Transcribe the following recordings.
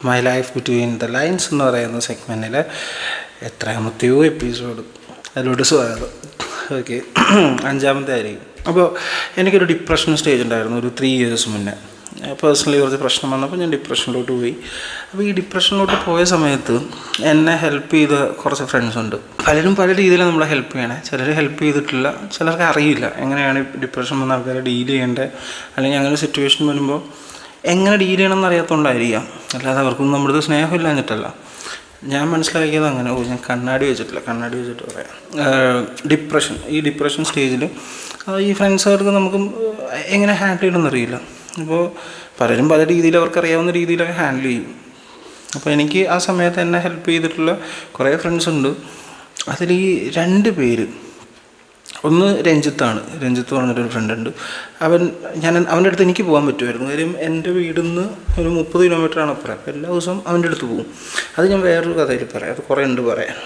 My life between the lines എന്ന് പറയുന്ന സെഗ്മെൻറ്റിൽ എത്രാമത്തെയോ episode അതിലോട്ട് സ്വാഗതം. ഓക്കെ, 5ാമത്തെ ആയിരിക്കും. അപ്പോൾ എനിക്കൊരു ഡിപ്രഷൻ സ്റ്റേജ് ഉണ്ടായിരുന്നു ഒരു 3 years മുന്നേ. പേഴ്സണലി കുറച്ച് പ്രശ്നം വന്നപ്പോൾ ഞാൻ ഡിപ്രഷനിലോട്ട് പോയി. അപ്പോൾ ഈ ഡിപ്രഷനിലോട്ട് പോയ സമയത്ത് എന്നെ ഹെൽപ്പ് ചെയ്ത കുറച്ച് ഫ്രണ്ട്സ് ഉണ്ട്. പലരും പല രീതിയിൽ നമ്മളെ ഹെൽപ്പ് ചെയ്യണേ. ചിലർ ഹെൽപ്പ് ചെയ്തിട്ടില്ല, ചിലർക്ക് അറിയില്ല എങ്ങനെയാണ് ഡിപ്രഷൻ വന്ന ആൾക്കാരെ ഡീൽ ചെയ്യേണ്ടത്, അല്ലെങ്കിൽ അങ്ങനെ സിറ്റുവേഷൻ വരുമ്പോൾ എങ്ങനെ ഡീൽ ചെയ്യണമെന്ന് അറിയാത്തതുകൊണ്ടായിരിക്കാം. അല്ലാതെ അവർക്കൊന്നും നമ്മുടെ സ്നേഹമില്ല എന്നിട്ടല്ല. ഞാൻ മനസ്സിലാക്കിയത് അങ്ങനെ. ഞാൻ കണ്ണാടി വെച്ചിട്ട് പറയാം. ഈ ഡിപ്രഷൻ സ്റ്റേജിൽ ഈ ഫ്രണ്ട്സുകാർക്ക് നമുക്ക് എങ്ങനെ ഹാൻഡിൽ ചെയ്യണമെന്ന് അറിയില്ല. ഇപ്പോൾ പലരും പല രീതിയിൽ അവർക്കറിയാവുന്ന രീതിയിലൊക്കെ ഹാൻഡിൽ ചെയ്യും. അപ്പോൾ എനിക്ക് ആ സമയത്ത് എന്നെ ഹെൽപ്പ് ചെയ്തിട്ടുള്ള കുറേ ഫ്രണ്ട്സ് ഉണ്ട്. അതിൽ ഈ 2 പേര്, ഒന്ന് രഞ്ജിത്ത് പറഞ്ഞിട്ടൊരു ഫ്രണ്ടുണ്ട്. അവൻ്റെ അടുത്ത് എനിക്ക് പോകാൻ പറ്റുമായിരുന്നു. കാര്യം എൻ്റെ വീടിൽ നിന്ന് ഒരു 30 കിലോമീറ്ററാണ് അപ്പുറം. എല്ലാ ദിവസവും അവൻ്റെ അടുത്ത് പോകും. അത് ഞാൻ വേറൊരു കഥയിൽ പറയാം, അത് കുറേ ഉണ്ട് പറയാൻ.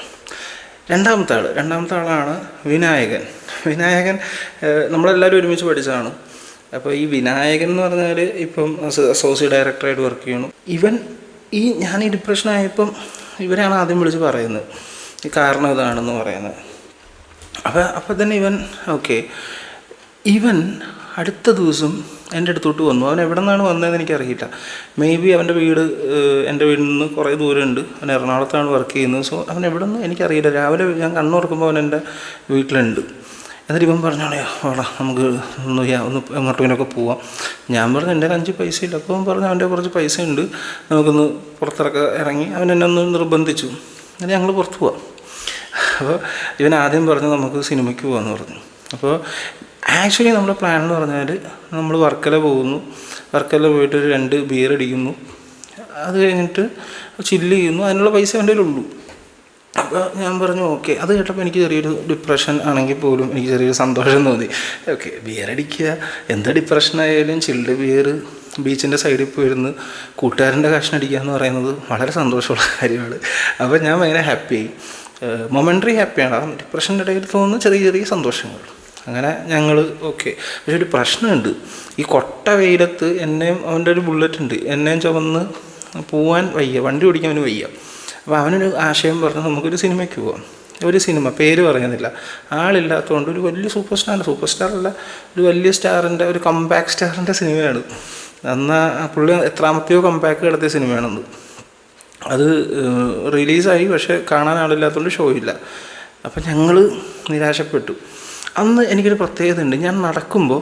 രണ്ടാമത്തെ ആളാണ് വിനായകൻ. നമ്മളെല്ലാവരും ഒരുമിച്ച് പഠിച്ചതാണ്. അപ്പോൾ ഈ വിനായകൻ എന്ന് പറഞ്ഞാൽ ഇപ്പം അസോസിയേറ്റ് ഡയറക്ടറായിട്ട് വർക്ക് ചെയ്യണം. ഞാൻ ഈ ഡിപ്രഷനായപ്പം ഇവരാണ് ആദ്യം വിളിച്ച് പറയുന്നത്, ഈ കാരണം ഇതാണെന്ന് പറയുന്നത്. അപ്പോൾ തന്നെ ഇവൻ അടുത്ത ദിവസം എൻ്റെ അടുത്തോട്ട് വന്നു. അവൻ എവിടെ നിന്നാണ് വന്നതെന്ന് എനിക്കറിയില്ല. മേ ബി അവൻ്റെ വീട് എൻ്റെ വീട്ടിൽ നിന്ന് കുറേ ദൂരമുണ്ട്. അവൻ എറണാകുളത്താണ് വർക്ക് ചെയ്യുന്നത്. സോ അവൻ എവിടെ നിന്ന് എനിക്കറിയില്ല. രാവിലെ ഞാൻ കണ്ണുറക്കുമ്പോൾ അവൻ എൻ്റെ വീട്ടിലുണ്ട്. എന്നിട്ട് ഇവൻ പറഞ്ഞോളെ വാടാ നമുക്ക് ഒന്ന് എങ്ങോട്ടും പോവാം. ഞാൻ പറഞ്ഞു എൻ്റെ 5 പൈസ ഇല്ല. അപ്പോൾ അവൻ പറഞ്ഞു അവൻ്റെ കുറച്ച് പൈസ ഉണ്ട്, നമുക്കൊന്ന് പുറത്തിറക്കം ഇറങ്ങി. അവൻ എന്നെ ഒന്ന് നിർബന്ധിച്ചു. എന്നിട്ട് ഞങ്ങൾ പുറത്ത് പോവാം. അപ്പോൾ ഇവൻ ആദ്യം പറഞ്ഞു നമുക്ക് സിനിമയ്ക്ക് പോകാമെന്ന് പറഞ്ഞു. അപ്പോൾ ആക്ച്വലി നമ്മുടെ പ്ലാൻ എന്ന് പറഞ്ഞാൽ നമ്മൾ വർക്കല പോകുന്നു. വർക്കല പോയിട്ട് ഒരു 2 ബിയർ അടിക്കുന്നു. അത് കഴിഞ്ഞിട്ട് ചില്ല് ചെയ്യുന്നു. അതിനുള്ള പൈസ എൻ്റെ കയ്യിലുള്ളൂ. അപ്പോൾ ഞാൻ പറഞ്ഞു ഓക്കെ. അത് കേട്ടപ്പോൾ എനിക്ക് ചെറിയൊരു ഡിപ്രഷൻ ആണെങ്കിൽ പോലും എനിക്ക് ചെറിയൊരു സന്തോഷം തോന്നി. ഓക്കെ, ബിയർ അടിക്കുക, എന്ത് ഡിപ്രഷനായാലും ചില്ല് ബിയർ ബീച്ചിൻ്റെ സൈഡിൽ പോയിരുന്ന് കൂട്ടുകാരൻ്റെ കാശിന് അടിക്കുക എന്ന് പറയുന്നത് വളരെ സന്തോഷമുള്ള കാര്യമാണ്. അപ്പോൾ ഞാൻ ഭയങ്കര ഹാപ്പിയായി. മൊമെൻ്ററി ഹാപ്പിയാണ്. ആ ഡിപ്രഷൻ്റെ ഇടയിൽ തോന്നുന്ന ചെറിയ സന്തോഷങ്ങൾ. അങ്ങനെ ഞങ്ങൾ ഓക്കെ. പക്ഷെ ഒരു പ്രശ്നമുണ്ട്. ഈ കൊട്ട വെയിലത്ത് എന്നെയും, അവൻ്റെ ഒരു ബുള്ളറ്റ് ഉണ്ട്, എന്നെയും ചുമന്ന് പോവാൻ വയ്യ, വണ്ടി ഓടിക്കാൻ അവന് വയ്യ. അപ്പോൾ അവനൊരു ആശയം പറഞ്ഞു നമുക്കൊരു സിനിമയ്ക്ക് പോവാം. ഒരു സിനിമ പേര് പറയുന്നില്ല, ആളില്ലാത്തതുകൊണ്ട് ഒരു വലിയ സൂപ്പർ സ്റ്റാറല്ല, ഒരു വലിയ സ്റ്റാറിൻ്റെ, ഒരു കംബാക്ക് സ്റ്റാറിൻ്റെ സിനിമയാണ്. എന്നാൽ പുള്ളി എത്രാമത്തെയോ കംബാക്ക് നടത്തിയ സിനിമയാണെന്ന്. അത് റിലീസായി, പക്ഷേ കാണാൻ ആളില്ലാത്തതുകൊണ്ട് ഷോ ഇല്ല. അപ്പം ഞങ്ങൾ നിരാശപ്പെട്ടു. അന്ന് എനിക്കൊരു പ്രത്യേകത ഉണ്ട്. ഞാൻ നടക്കുമ്പോൾ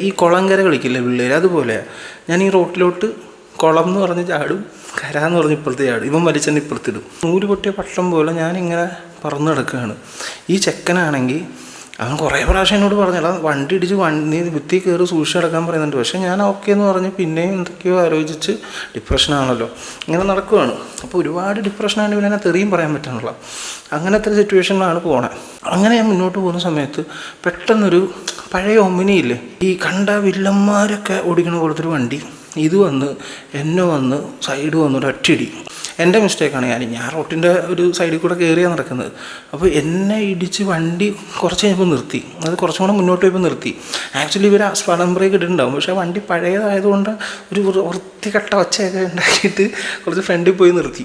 ഈ കുളങ്കര കളിക്കില്ലേ പിള്ളേർ, അതുപോലെ ഞാൻ ഈ റോട്ടിലോട്ട് കുളം എന്ന് പറഞ്ഞ് ചാടും, കര എന്ന് പറഞ്ഞ് ഇപ്പുറത്ത് ചാടും. ഇവൻ വലിച്ചെന്നെ ഇപ്പുറത്തിടും. നൂല് പൊട്ടിയ പട്ടം പോലെ ഞാനിങ്ങനെ പറന്ന് കിടക്കുകയാണ്. ഈ ചെക്കനാണെങ്കിൽ അവൻ കുറേ പ്രാവശ്യം എന്നോട് പറഞ്ഞാൽ വണ്ടി ഇടിച്ച് നീ ഭിത്തി കയറി സൂക്ഷിച്ച് കിടക്കാൻ പറയുന്നുണ്ട്. പക്ഷേ ഞാൻ ഓക്കെ എന്ന് പറഞ്ഞ് പിന്നെയും എന്തൊക്കെയോ ആലോചിച്ച് ഡിപ്രഷനാണല്ലോ ഇങ്ങനെ നടക്കുകയാണ്. അപ്പോൾ ഒരുപാട് ഡിപ്രഷനാണ്. ഇവനെ തെറിയും പറയാൻ പറ്റാനുള്ള അങ്ങനത്തെ ഒരു സിറ്റുവേഷനിലാണ് പോണേ. അങ്ങനെ ഞാൻ മുന്നോട്ട് പോകുന്ന സമയത്ത് പെട്ടെന്നൊരു പഴയ ഒമിനിയില്ലേ, ഈ കണ്ട വില്ലന്മാരൊക്കെ ഓടിക്കണ പോലത്തൊരു വണ്ടി ഇത് എന്നെ വന്ന് സൈഡ് വന്നൊരു ഒറ്റയിടി. എൻ്റെ മിസ്റ്റേക്കാണ്. ഞാൻ റോട്ടിൻ്റെ ഒരു സൈഡിൽ കൂടെ കയറിയാണ് നടക്കുന്നത്. അപ്പോൾ എന്നെ ഇടിച്ച് വണ്ടി കുറച്ച് കഴിഞ്ഞപ്പോൾ നിർത്തി. അത് കുറച്ചും കൂടെ മുന്നോട്ട് പോയപ്പോൾ നിർത്തി. ആക്ച്വലി ഇവർ സ്പീഡ് ബ്രേക്ക് ഇട്ടിട്ടുണ്ടാവും, പക്ഷേ വണ്ടി പഴയതായതുകൊണ്ട് ഒരു വൃത്തികെട്ട ഒച്ചയൊക്കെ ഉണ്ടാക്കിയിട്ട് കുറച്ച് ഫ്രണ്ടിൽ പോയി നിർത്തി.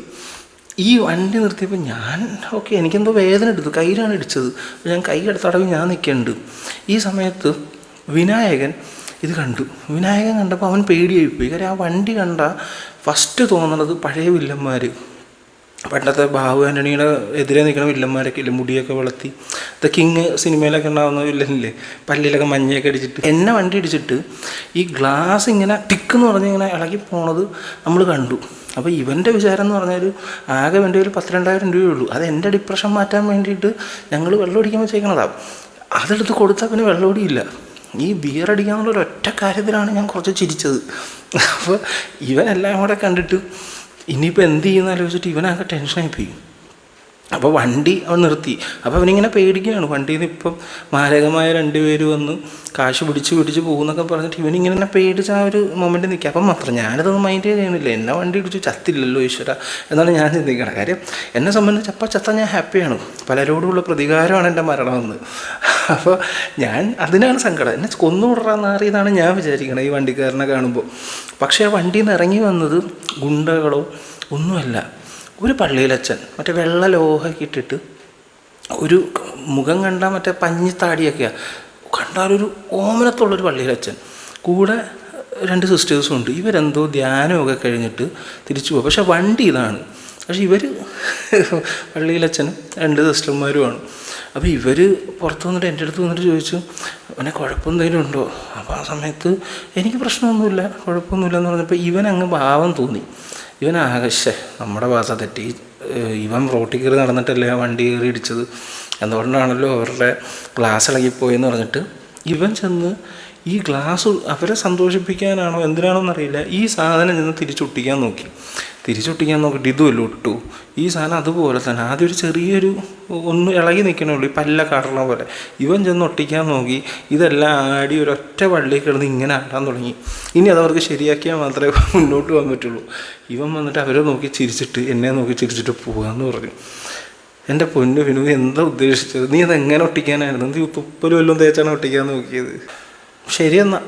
ഈ വണ്ടി നിർത്തിയപ്പോൾ ഞാൻ ഓക്കെ, എനിക്കെന്തോ വേദന എടുത്തു, കയ്യിലാണ് ഇടിച്ചത്. ഞാൻ കൈ എടുത്തടവി ഞാൻ നിൽക്കുന്നുണ്ട്. ഈ സമയത്ത് വിനായകൻ ഇത് കണ്ടു. വിനായകൻ കണ്ടപ്പോൾ അവൻ പേടിയായിപ്പോയി. കാര്യം ആ വണ്ടി കണ്ട ഫസ്റ്റ് തോന്നണത് പഴയ വില്ലന്മാർ, പണ്ടത്തെ ബാബു ആൻ്റണിയുടെ എതിരെ നിൽക്കുന്ന വില്ലന്മാരൊക്കെ ഇല്ലേ, മുടിയൊക്കെ വളർത്തി ദ കിങ് സിനിമയിലൊക്കെ ഉണ്ടാകുന്ന വില്ലനില്ലേ, പല്ലിലൊക്കെ മഞ്ഞയൊക്കെ അടിച്ചിട്ട്. എന്നെ വണ്ടി ഇടിച്ചിട്ട് ഈ ഗ്ലാസ് ഇങ്ങനെ ടിക്കെന്ന് പറഞ്ഞ് ഇങ്ങനെ ഇളകി പോണത് നമ്മൾ കണ്ടു. അപ്പോൾ ഇവൻ്റെ വിചാരം എന്ന് പറഞ്ഞാൽ ആകെ എൻ്റെ ഒരു 12,000 രൂപയുള്ളൂ. അത് എൻ്റെ ഡിപ്രഷൻ മാറ്റാൻ വേണ്ടിയിട്ട് ഞങ്ങൾ വെള്ളം അടിക്കാൻ വെച്ചേക്കണതാണ്. അതെടുത്ത് കൊടുത്താൽ പിന്നെ വെള്ളം അടിയില്ല. ഈ ബിയർ അടിക്കാന്നുള്ളൊരു ഒറ്റ കാര്യത്തിലാണ് ഞാൻ കുറച്ച് ചിരിച്ചത്. അപ്പോൾ ഇവനെല്ലാം കൂടെ കണ്ടിട്ട് ഇനിയിപ്പോൾ എന്ത് ചെയ്യുന്ന ആലോചിച്ചിട്ട് ഇവനാകെ ടെൻഷനായി പോയി. അപ്പോൾ വണ്ടി അവൻ നിർത്തി. അപ്പോൾ അവനിങ്ങനെ പേടിക്കുകയാണ്. വണ്ടിയിൽ നിന്ന് ഇപ്പം മാരകമായ 2 പേര് വന്ന് കാശ് പിടിച്ച് പോകുന്നൊക്കെ പറഞ്ഞിട്ട് ഇവനിങ്ങനെ പേടിച്ച് ആ ഒരു മൊമെൻറ്റ് നിൽക്കുക. അപ്പം മാത്രം ഞാനിതൊന്നും മൈൻഡ് ചെയ്യുന്നില്ല. എന്നെ വണ്ടി ഇടിച്ച് ചത്തില്ലല്ലോ ഈശ്വര എന്നാണ് ഞാൻ ചിന്തിക്കണം. കാര്യം എന്നെ സംബന്ധിച്ച് അപ്പം ചത്താൽ ഞാൻ ഹാപ്പിയാണ്. പലരോടുമുള്ള പ്രതികാരമാണ് എൻ്റെ മരണമെന്ന്. അപ്പോൾ ഞാൻ അതിനാണ് സങ്കടം, എന്നെ കൊന്നുവിടറാൻ നാറിയതാണ് ഞാൻ വിചാരിക്കണത് ഈ വണ്ടിക്കാരനെ കാണുമ്പോൾ. പക്ഷേ ആ വണ്ടിയിൽ നിന്ന് ഇറങ്ങി വന്നത് ഗുണ്ടകളോ ഒന്നുമല്ല, ഒരു പള്ളിയിലച്ഛൻ, മറ്റേ വെള്ള ലോഹയൊക്കെ ഇട്ടിട്ട്, ഒരു മുഖം കണ്ടാൽ മറ്റേ പഞ്ഞിത്താടിയൊക്കെയാണ്, കണ്ടാലൊരു ഓമനത്തുള്ളൊരു പള്ളിയിലച്ഛൻ, കൂടെ 2 സിസ്റ്റേഴ്സും ഉണ്ട്. ഇവരെന്തോ ധ്യാനമൊക്കെ കഴിഞ്ഞിട്ട് തിരിച്ചു പോകും. പക്ഷേ വണ്ടി ഇതാണ്. പക്ഷേ ഇവർ പള്ളിയിലച്ഛനും 2 സിസ്റ്റർമാരുമാണ്. അപ്പോൾ ഇവർ പുറത്ത് വന്നിട്ട് എൻ്റെ അടുത്ത് വന്നിട്ട് ചോദിച്ചു, അവനെ കുഴപ്പമെന്തെങ്കിലും ഉണ്ടോ? അപ്പോൾ ആ സമയത്ത് എനിക്ക് പ്രശ്നമൊന്നുമില്ല, കുഴപ്പമൊന്നുമില്ല എന്ന് പറഞ്ഞപ്പോൾ ഇവനങ്ങ് ഭാവം തോന്നി. ഇവൻ ആകശേ നമ്മുടെ ഭാഷ തെറ്റി, ഇവൻ റോട്ടിൽ കയറി നടന്നിട്ടല്ലേ ആ വണ്ടി കയറി ഇടിച്ചത്, എന്തുകൊണ്ടാണല്ലോ അവരുടെ ഗ്ലാസ് ഇളകിപ്പോയെന്ന് പറഞ്ഞിട്ട് ഇവൻ ചെന്ന് ഈ ഗ്ലാസ് അവരെ സന്തോഷിപ്പിക്കാനാണോ എന്തിനാണോ എന്നറിയില്ല, ഈ സാധനം ചെന്ന് തിരിച്ചൊട്ടിക്കാൻ നോക്കിയിട്ട് ഇതുമല്ലോ ഇട്ടു. ഈ സാധനം അതുപോലെ തന്നെ ആദ്യം ഒരു ചെറിയൊരു ഒന്ന് ഇളകി നിൽക്കണുള്ളൂ, ഈ പല്ല കടണ പോലെ. ഇവൻ ചെന്ന് ഒട്ടിക്കാൻ നോക്കി, ഇതെല്ലാം ആടി ഒരൊറ്റ വള്ളിയിൽ കിടന്ന് ഇങ്ങനെ ആടാൻ തുടങ്ങി. ഇനി അതവർക്ക് ശരിയാക്കിയാൽ മാത്രമേ മുന്നോട്ട് പോകാൻ പറ്റുള്ളൂ. ഇവൻ വന്നിട്ട് അവരെ നോക്കി ചിരിച്ചിട്ട് എന്നെ നോക്കി ചിരിച്ചിട്ട് പോകാമെന്ന് പറഞ്ഞു. എൻ്റെ പൊന്നു വിനു, എന്താ ഉദ്ദേശിച്ചത്? നീ അതെങ്ങനെ ഒട്ടിക്കാനായിരുന്നു? നീ തുപ്പലും എല്ലാം തേച്ചാണ് ഒട്ടിക്കാൻ നോക്കിയത്. ശരിയെന്നാ.